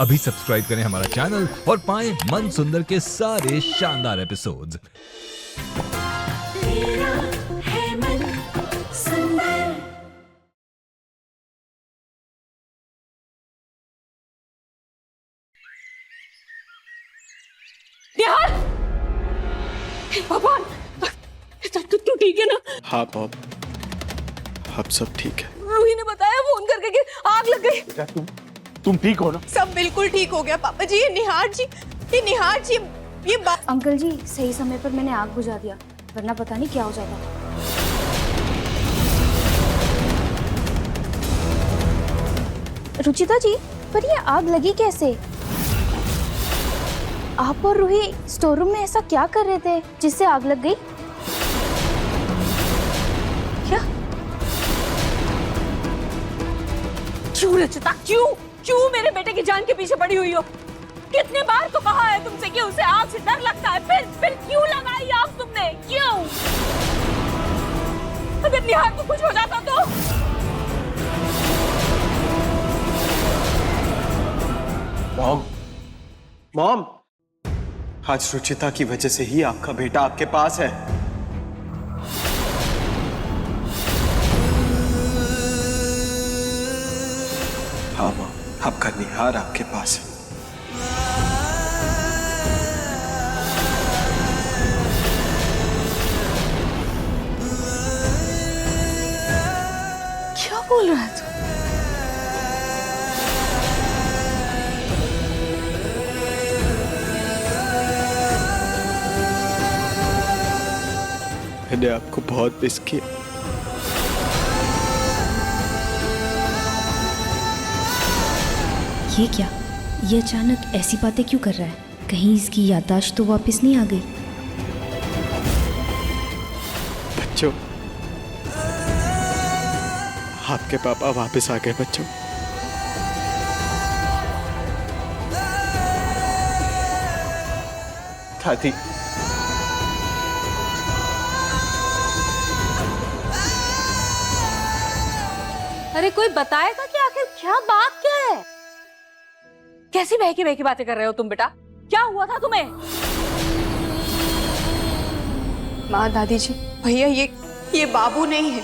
अभी सब्सक्राइब करें हमारा चैनल और पाएं मन सुंदर के सारे शानदार एपिसोड्स। तेरा है मन सुंदर। निहार! हे भगवान, तू ठीक है ना? हाँ मॉम, अब सब ठीक है। रूही ने बताया फोन करके कि आग लग गई। तुम ठीक हो ना? सब बिल्कुल ठीक हो गया पापा जी। ये निहार जी ये बात। अंकल जी, सही समय पर मैंने आग बुझा दिया, वरना पता नहीं क्या हो जाता। रुचिता जी, पर ये आग लगी कैसे? आप और रूही स्टोर रूम में ऐसा क्या कर रहे थे जिससे आग लग गई? क्या? क्यों रुचिता, क्यों मेरे बेटे की जान के पीछे पड़ी हुई हो? कितने बार तो कहा है तुमसे कि उसे आग से डर लगता है, फिर क्यों लगाई आग तुमने? क्यों? अगर निहार को कुछ हो जाता तो? मॉम, आज रुचिता की वजह से ही आपका बेटा आपके पास है। हाँ मॉम, आपका निहार आपके पास है। क्या बोल रहा है तू? मैंने आपको बहुत मिस किया। ये क्या? ये अचानक ऐसी बातें क्यों कर रहा है? कहीं इसकी याददाश्त तो वापस नहीं आ गई? बच्चों, आपके पापा वापस आ गए बच्चों। दादी, अरे कोई बताएगा कि आखिर क्या बात क्या है? कैसी बहकी बातें कर रहे हो तुम बेटा? क्या हुआ था तुम्हें? माँ, दादी जी, भैया ये बाबू नहीं है,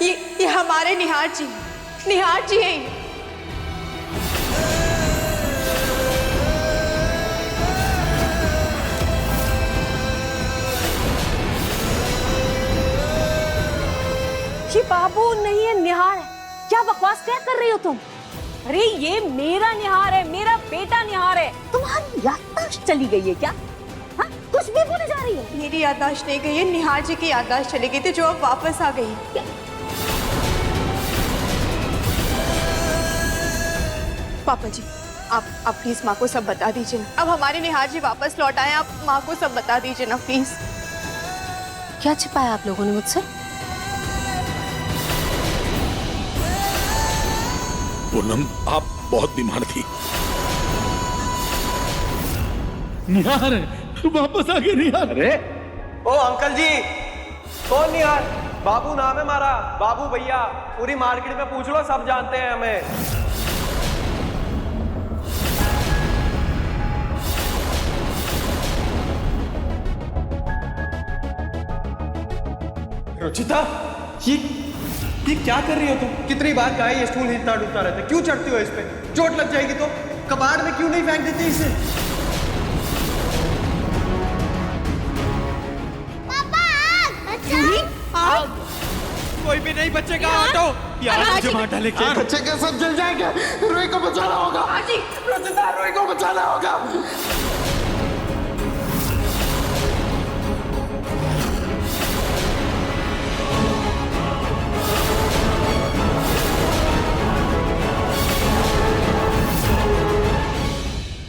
ये हमारे निहार जी हैं। ये बाबू नहीं है, निहार है। क्या बकवास क्या कर रही हो तुम? अरे ये मेरा निहार है, मेरा बेटा निहार है। तुम्हारी याददाश्त चली गई है क्या? हाँ, कुछ भी भूल जा रही है। मेरी याददाश्त नहीं गई है, निहार जी की याददाश्त चली गई थी जो अब वापस आ गई। पापा जी, आप प्लीज माँ को सब बता दीजिए ना। अब हमारे निहार जी वापस लौट आए, आप माँ को सब बता दीजिए ना प्लीज। क्या छिपाया आप लोगों ने मुझसे? पूनम, आप बहुत बीमार थी। निहार है, तू वापस आ गया निहार। अरे ओ अंकल जी, कौन निहार? बाबू नाम है हमारा, बाबू भैया। पूरी मार्केट में पूछ लो, सब जानते हैं हमें। रुचिता, ये क्या कर रही हो तुम? कितनी बार कहा है ये स्टूल हिलता डुलता रहता है, क्यों चढ़ती हो इस पे? चोट लग जाएगी तो कबाड़ में क्यों नहीं फेंक देती इसे? आग! कोई भी नहीं बचेगा। ऑटो यार, जमा डाले के बच्चे के सब जल जाएंगे। रोई को बचाना होगा। रुचिता, रोई को बचाना होगा।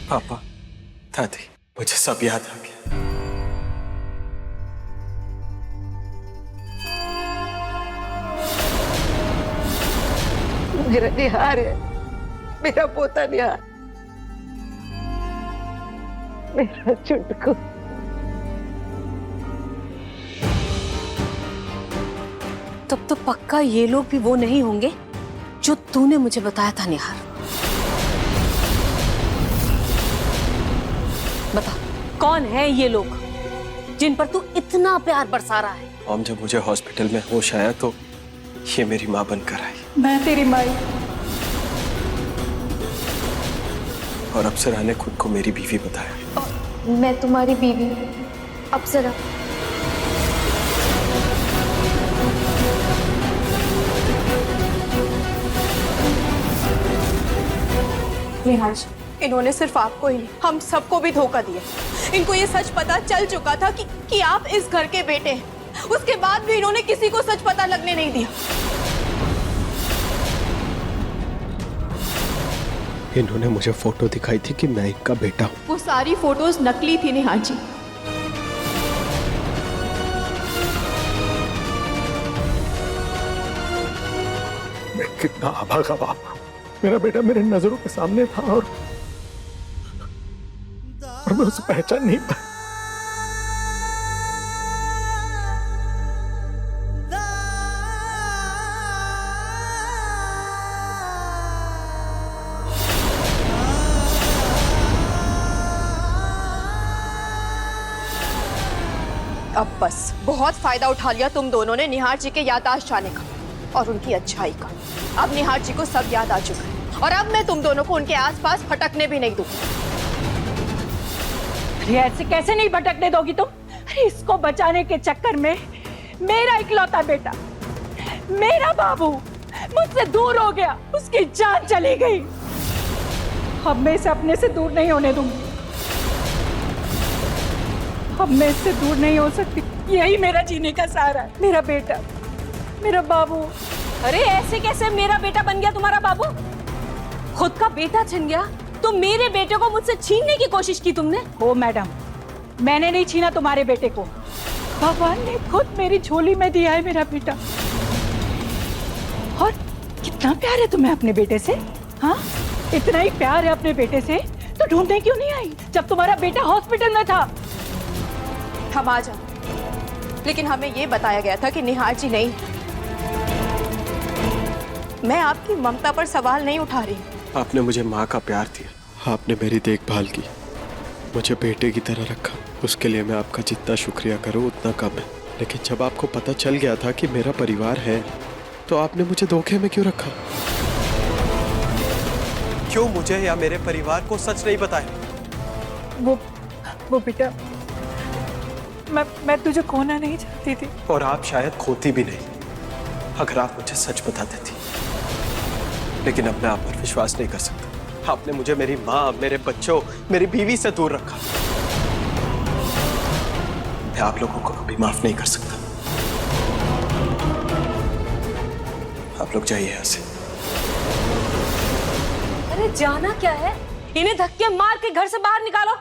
पापा, दादी, मुझे सब याद आ गया। मेरा निहार है, मेरा पोता निहार, मेरा चुटकू। तब तो पक्का ये लोग भी वो नहीं होंगे जो तूने मुझे बताया था निहार। बता, कौन है ये लोग जिन पर तू इतना प्यार बरसा रहा है? मॉम, जब मुझे हॉस्पिटल में होश आया तो ये मेरी माँ बनकर आई मैं तेरी माई। और अप्सरा ने खुद को मेरी बीवी बताया। मैं तुम्हारी बीवी अप्सरा। निहाल, इन्होंने सिर्फ आपको ही नहीं, हम सबको भी धोखा दिया। इनको ये सच पता चल चुका था कि आप इस घर के बेटे हैं। उसके बाद भी इन्होंने किसी को सच पता लगने नहीं दिया। इन्होंने मुझे फोटो दिखाई थी कि मैं इनका बेटा हूँ। वो सारी फोटोज नकली थी निहाल जी। मैं कितना अभागा बाप। मेरा बेटा मेरे नजरों के सामने था और मैं उसे पहचान नहीं पाया। अब बस बहुत फायदा उठा लिया तुम दोनों ने निहार जी के याददाश्त जाने का और उनकी अच्छाई का। अब निहार जी को सब याद आ चुका है और अब मैं तुम दोनों को उनके आसपास भटकने भी नहीं दूंगी। अरे ऐसे कैसे नहीं भटकने दोगी तुम? अरे इसको बचाने के चक्कर में मेरा इकलौता बेटा, मेरा बाबू मुझसे दूर हो गया, उसकी जान चली गई। अब मैं इसे अपने से दूर नहीं होने दूंगी। अब मैं इससे दूर नहीं हो सकती। यही मेरा जीने का सहारा है, मेरा बेटा, मेरा बाबू। अरे ऐसे कैसे मेरा बेटा बन गया तुम्हारा बाबू? खुद का बेटा छिन गया तो मेरे बेटे को मुझसे छीनने की कोशिश की तुमने। ओ मैडम, मैंने नहीं छीना तुम्हारे बेटे को, भगवान ने खुद मेरी झोली में दिया है मेरा बेटा। और कितना प्यार है तुम्हें अपने बेटे से? हाँ, इतना ही प्यार है अपने बेटे से तो ढूंढने क्यों नहीं आई जब तुम्हारा बेटा हॉस्पिटल में था? हम आ जाओ, लेकिन हमें ये बताया गया था कि निहार जी नहीं। मैं आपकी ममता पर सवाल नहीं उठा रही। आपने मुझे माँ का प्यार दिया, आपने मेरी देखभाल की, मुझे बेटे की तरह रखा। उसके लिए मैं आपका जितना शुक्रिया करूँ उतना कम है। लेकिन जब आपको पता चल गया था कि मेरा परिवार है तो आपने मुझे धोखे में क्यों रखा? क्यों मुझे या मेरे परिवार को सच नहीं बताया? वो बेटा, मैं तुझे खोना नहीं चाहती थी। और आप शायद खोती भी नहीं अगर आप मुझे सच बता देती। लेकिन अब मैं आप पर विश्वास नहीं कर सकता। आपने मुझे मेरी माँ, मेरे बच्चों, मेरी बीवी से दूर रखा। मैं आप लोगों को कभी माफ नहीं कर सकता। आप लोग जाइए यहाँ से। अरे जाना क्या है? इन्हें धक्के मार के घर से बाहर निकालो।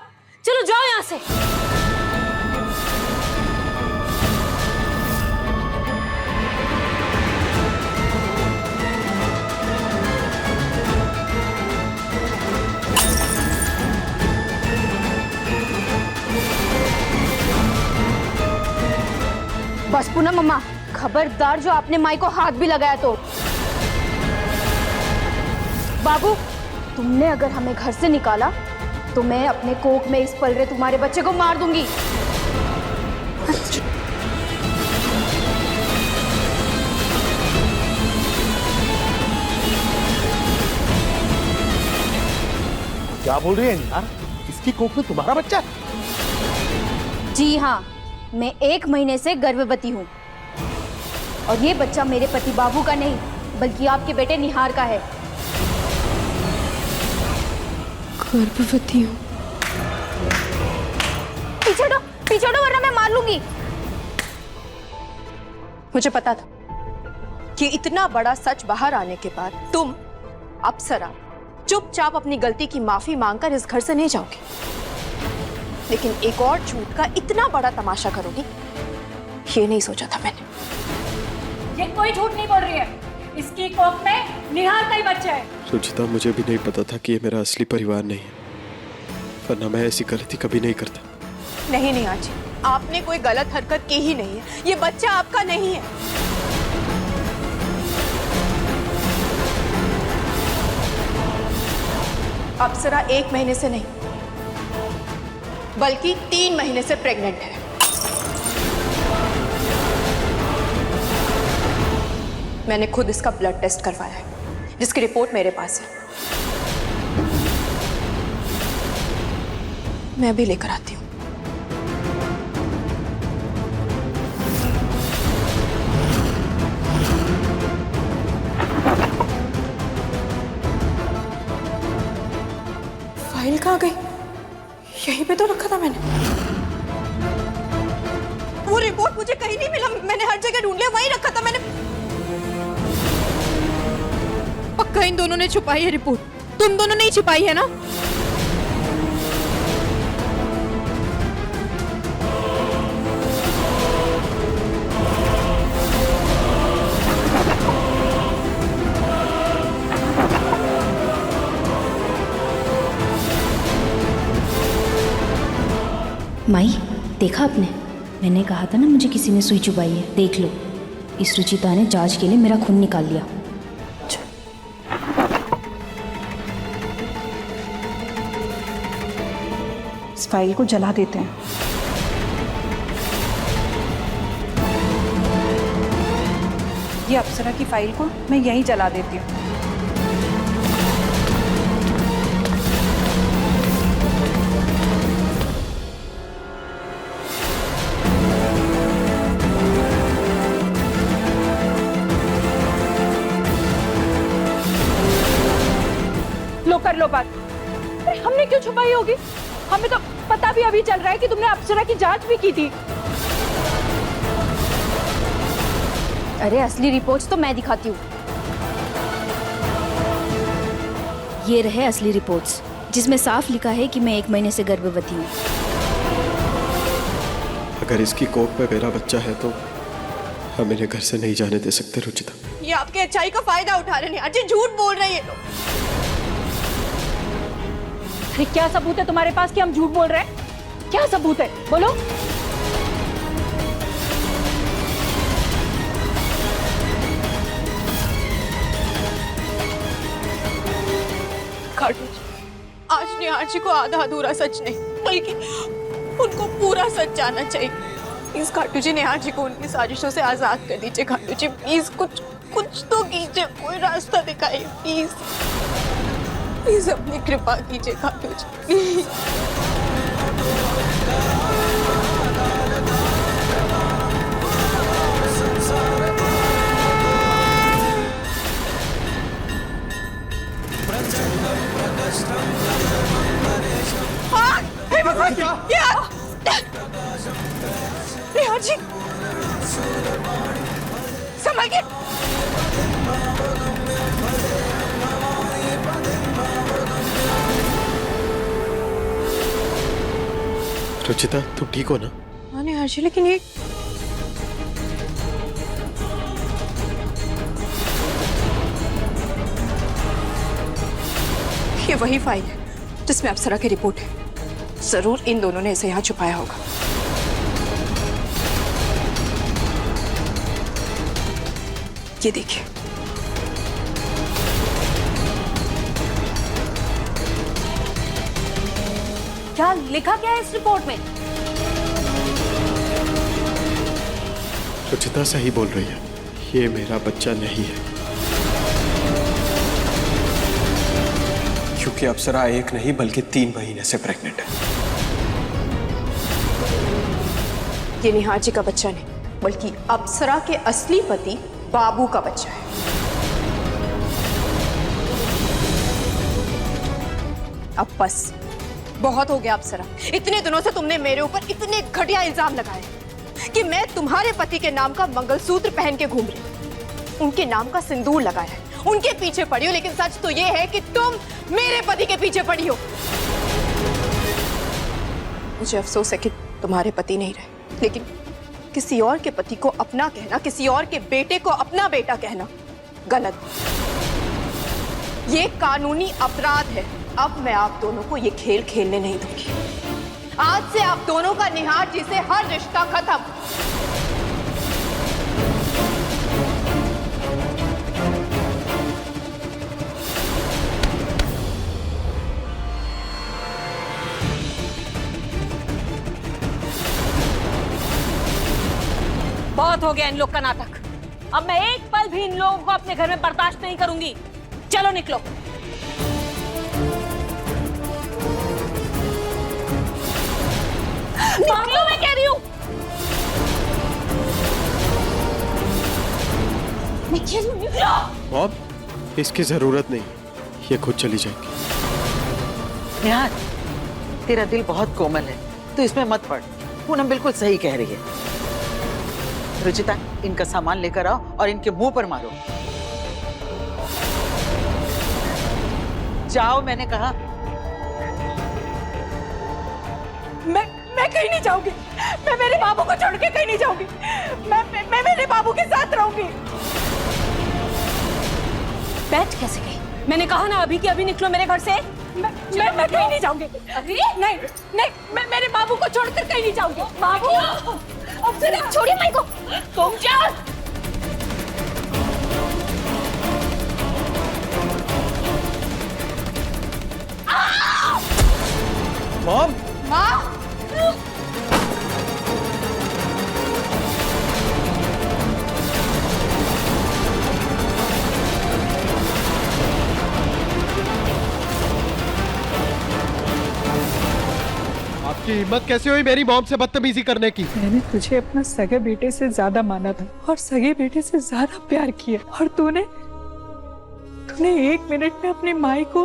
चलो जाओ यहाँ से। बस पूनम मम्मा, खबरदार जो आपने माई को हाथ भी लगाया तो। बाबू, तुमने अगर हमें घर से निकाला तो मैं अपने कोख में इस पल रहे तुम्हारे बच्चे को मार दूंगी। क्या बोल रही है यार? इसकी कोख में तुम्हारा बच्चा? जी हाँ, मैं 1 महीने से गर्भवती हूँ और ये बच्चा मेरे पति बाबू का नहीं बल्कि आपके बेटे निहार का है। गर्भवती हूँ? पीछे हटो वरना मैं मार लूंगी। मुझे पता था कि इतना बड़ा सच बाहर आने के बाद तुम अप्सरा चुपचाप अपनी गलती की माफी मांगकर इस घर से नहीं जाओगे, लेकिन एक और झूठ का इतना बड़ा तमाशा करोगी ये नहीं सोचा था मैंने। ये कोई झूठ नहीं बोल रही है, इसकी कोख में निहार का ही बच्चा है। सुचिता, मुझे भी नहीं पता था कि ये मेरा असली परिवार नहीं है, वरना मैं ऐसी गलती कभी नहीं करता। नहीं निहार जी, आपने कोई गलत हरकत की ही नहीं है। ये बच्चा आपका नहीं है। अप्सरा 1 महीने से नहीं बल्कि 3 महीने से प्रेग्नेंट है। मैंने खुद इसका ब्लड टेस्ट करवाया है, जिसकी रिपोर्ट मेरे पास है। मैं अभी लेकर आती हूँ। फाइल कहाँ गई? यहीं पे तो रखा था मैंने। वो रिपोर्ट मुझे कहीं नहीं मिला, मैंने हर जगह ढूंढ लिया, वहीं रखा था मैंने। पक्का इन दोनों ने छुपाई है रिपोर्ट। तुम दोनों ने ही छुपाई है ना? माई, देखा आपने? मैंने कहा था ना मुझे किसी ने सुई चुभाई है। देख लो, इस रुचिता ने जांच के लिए मेरा खून निकाल लिया। इस फाइल को जला देते हैं। ये अप्सरा की फाइल को मैं यहीं जला देती हूँ। लो कर लो बात। अरे हमने क्यों छुपाई होगी? हमें तो पता भी अभी चल रहा है कि तुमने अप्सरा की जांच भी की थी। अरे असली रिपोर्ट्स तो मैं दिखाती हूँ। ये रहे असली रिपोर्ट्स, जिसमें साफ लिखा है कि मैं 1 महीने से गर्भवती हूँ। अगर इसकी कोख में मेरा बच्चा है तो हम इन्हें घर से नहीं जाने दे सकते रुचिता। ये आपके अच्छाई का फायदा उठा रहे हैं। अजय झूठ बोल रहे हैं लोग। अरे क्या सबूत है तुम्हारे पास कि हम झूठ बोल रहे हैं? क्या सबूत है, बोलो। आज निहार जी को आधा अधूरा सच नहीं, बल्कि उनको पूरा सच जानना चाहिए। प्लीज खाटू जी, निहार जी को उनकी साजिशों से आजाद कर दीजिए। खाटू जी प्लीज कुछ तो कीजिए, कोई रास्ता दिखाइए प्लीज। प्लीज अपनी कृपा कीजिए खाटू जी। निहार जी संभल के। रुचिता, तुम ठीक हो ना? हाँ निहार जी, लेकिन ये वही फाइल है जिसमें अप्सरा की रिपोर्ट है। जरूर इन दोनों ने इसे यहाँ छुपाया होगा। ये देखिए। क्या लिखा क्या है इस रिपोर्ट में? रुचिता सही बोल रही है, ये मेरा बच्चा नहीं है। क्योंकि अप्सरा 1 नहीं बल्कि 3 महीने से प्रेग्नेंट है। ये निहार जी का बच्चा नहीं, बल्कि अप्सरा के असली पति बाबू का बच्चा है। अब बस बहुत हो गया अप्सरा। इतने दिनों से तुमने मेरे ऊपर इतने घटिया इल्जाम लगाए कि मैं तुम्हारे पति के नाम का मंगलसूत्र पहन के घूम रही, उनके नाम का सिंदूर लगाया है, उनके पीछे पड़ी हो। लेकिन सच तो यह है कि तुम मेरे पति के पीछे पड़ी हो। मुझे अफसोस है कि तुम्हारे पति नहीं रहे, लेकिन किसी और के पति को अपना कहना, किसी और के बेटे को अपना बेटा कहना गलत। ये कानूनी अपराध है। अब मैं आप दोनों को ये खेल खेलने नहीं दूंगी। आज से आप दोनों का निहार जी से हर रिश्ता खत्म। बहुत हो गया इन लोग का नाटक। अब मैं एक पल भी इन लोगों को अपने घर में बर्दाश्त नहीं करूंगी। चलो निकलो। निकलो मैं कह रही हूँ। मॉम, इसकी जरूरत नहीं, ये खुद चली जाएगी। निहार, तेरा दिल बहुत कोमल है, तो इसमें मत पड़। पूनम बिल्कुल सही कह रही है। रुचिता, इनका सामान लेकर आओ और इनके मुंह पर मारो। जाओ, मैंने कहा। मैं कहीं नहीं जाऊंगी। मैं मेरे बाबू को छोड़ के कहीं नहीं जाऊंगी। मैं मेरे बाबू के साथ रहूंगी। बैठ कैसे गई? मैंने कहा ना अभी कि अभी निकलो मेरे घर से। मैं कहीं नहीं जाऊंगी। अरे नहीं, मैं मेरे बाबू को छोड़कर कहीं नहीं जाऊंगी। बाबू, अप्सरा, छोड़िए माई को। तुम क्या? मॉम, आपकी हिम्मत कैसे हुई मेरी मॉम से बदतमीजी करने की? मैंने तुझे अपना सगे बेटे से ज्यादा माना था और सगे बेटे से ज्यादा प्यार किया, और तूने एक मिनट में अपनी माई को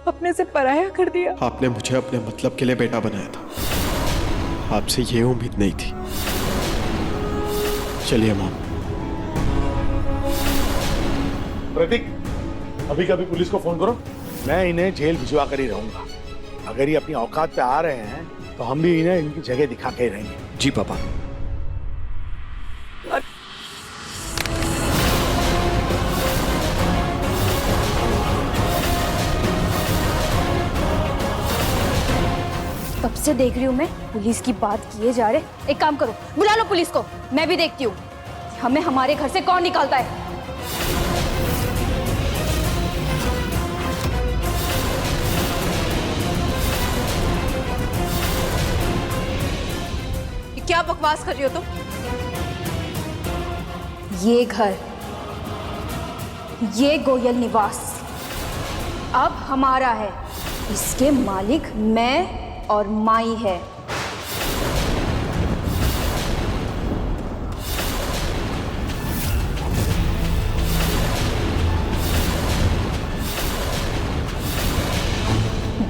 अपने से पराया कर दिया। आपने मुझे अपने मतलब के लिए बेटा बनाया था, आपसे ये उम्मीद नहीं थी। चलिए मॉम। प्रतीक, अभी कभी पुलिस को फोन करो, मैं इन्हें जेल भिजवा कर ही रहूंगा। अगर ये अपनी औकात पे आ रहे हैं तो हम भी इन्हें इनकी जगह दिखा के ही रहेंगे। जी पापा। तब से देख रही हूँ मैं, पुलिस की बात किए जा रहे। एक काम करो, बुला लो पुलिस को, मैं भी देखती हूँ हमें हमारे घर से कौन निकालता है। क्या बकवास कर रही हो तुम? ये घर, ये गोयल निवास अब हमारा है। इसके मालिक मैं और माई है।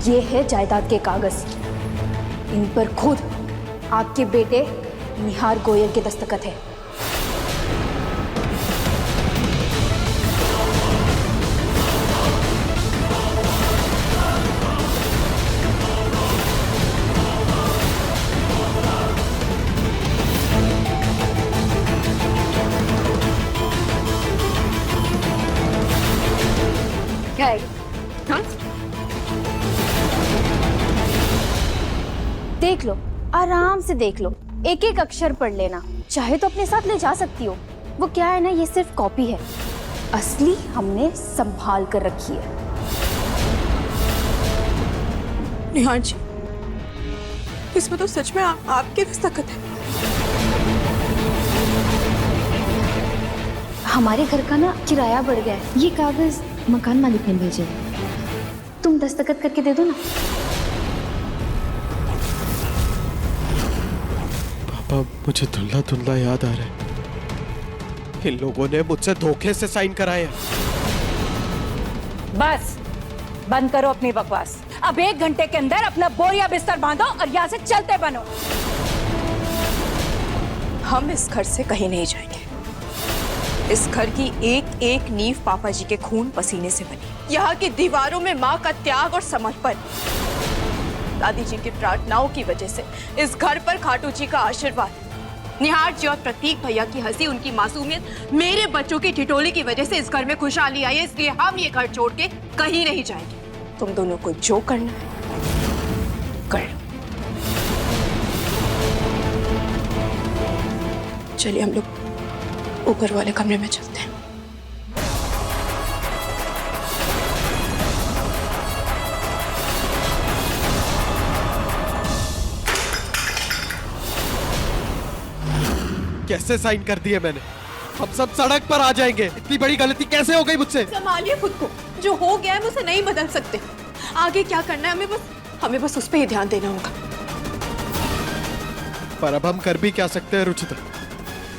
ये है जायदाद के कागज, इन पर खुद आपके बेटे निहार गोयल के दस्तखत है। क्या है? हाँ? देख लो, आराम से देख लो, एक एक अक्षर पढ़ लेना। चाहे तो अपने साथ ले जा सकती हो। वो क्या है ना, ये सिर्फ कॉपी है, असली हमने संभाल कर रखी है। निहार जी, इसमें तो सच में आपके दस्तखत है। हमारे घर का ना किराया बढ़ गया है, ये कागज मकान मालिक ने भेजे। तुम दस्तखत करके दे दो ना। पापा, मुझे धुंधला धुंधला याद आ रहा है, इन लोगों ने मुझसे धोखे से साइन कराए। बस बंद करो अपनी बकवास। अब 1 घंटे के अंदर अपना बोरिया बिस्तर बांधो और यहाँ से चलते बनो। हम इस घर से कहीं नहीं जाएंगे। इस घर की एक एक नींव पापा जी के खून पसीने से बनी। यहाँ की दीवारों में माँ का त्याग और समर्पण, दादी जी की प्रार्थनाओं की वजह से इस घर पर खाटू जी का आशीर्वाद, निहार जी और प्रतीक भैया की हंसी, उनकी मासूमियत, मेरे बच्चों की ठिठोली की वजह से इस घर में खुशहाली आई है। इसलिए हम ये घर छोड़ के कहीं नहीं जाएंगे। तुम दोनों को जो करना है कर लो। चलिए हम लोग ऊपर वाले कमरे में चलते हैं। कैसे साइन कर दिए मैंने? हम सब सड़क पर आ जाएंगे। इतनी बड़ी गलती कैसे हो गई मुझसे? संभालिए खुद को, जो हो गया है हम उसे नहीं बदल सकते। आगे क्या करना है हमें बस उस पर ही ध्यान देना होगा। पर अब हम कर भी क्या सकते हैं रुचिता?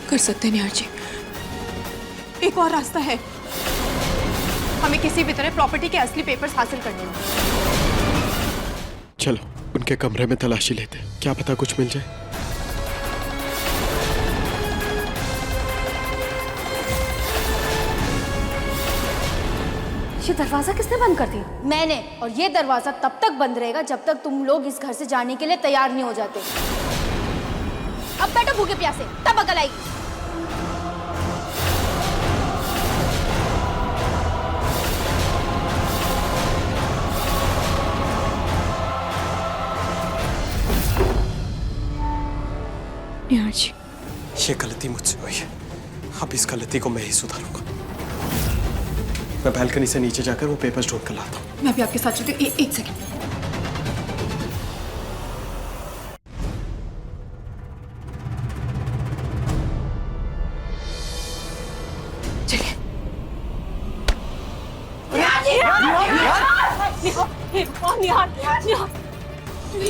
कर सकते हैं निहार जी, एक और रास्ता है। हमें किसी भी तरह प्रॉपर्टी के असली पेपर्स हासिल करने हैं। चलो उनके कमरे में तलाशी लेते हैं, क्या पता कुछ मिल जाए। ये दरवाजा किसने बंद कर दिया? मैंने, और ये दरवाजा तब तक बंद रहेगा जब तक तुम लोग इस घर से जाने के लिए तैयार नहीं हो जाते। अब बैठो भूखे प्यासे, तब अकल आएगी। निहार जी, ये गलती मुझसे हुई है, अब इस गलती को मैं ही सुधारूंगा। मैं बालकनी से नीचे जाकर वो पेपर्स ढूंढ कर लाता हूँ। मैं भी आपके साथ चलती हूँ। एक सेकंड। चलिए।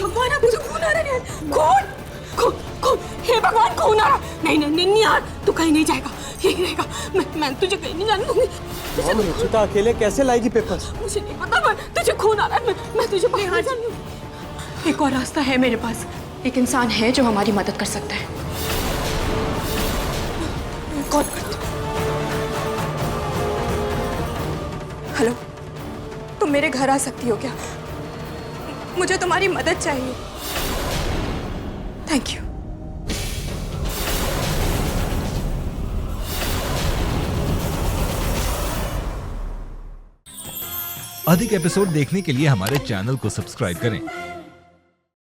भगवान, अब मुझे खून आ रहा है। खून, हे भगवान, खून आ रहा। नहीं निहार, तू कहीं नहीं जाएगा, यही रहेगा। मैं तुझे कहीं नहीं जाने दूंगी। रुचिता अकेले कैसे लाएगी पेपर्स? मुझे नहीं पता, पर तुझे खून आ रहा है। मैं तुझे बाहर नहीं जाने दूंगी। एक और रास्ता है मेरे पास। एक इंसान है जो हमारी मदद कर सकता है। कॉल करती हूँ। हेलो, तुम मेरे घर आ सकती हो क्या? मुझे तुम्हारी मदद चाहिए। Thank you. अधिक एपिसोड देखने के लिए हमारे चैनल को सब्सक्राइब करें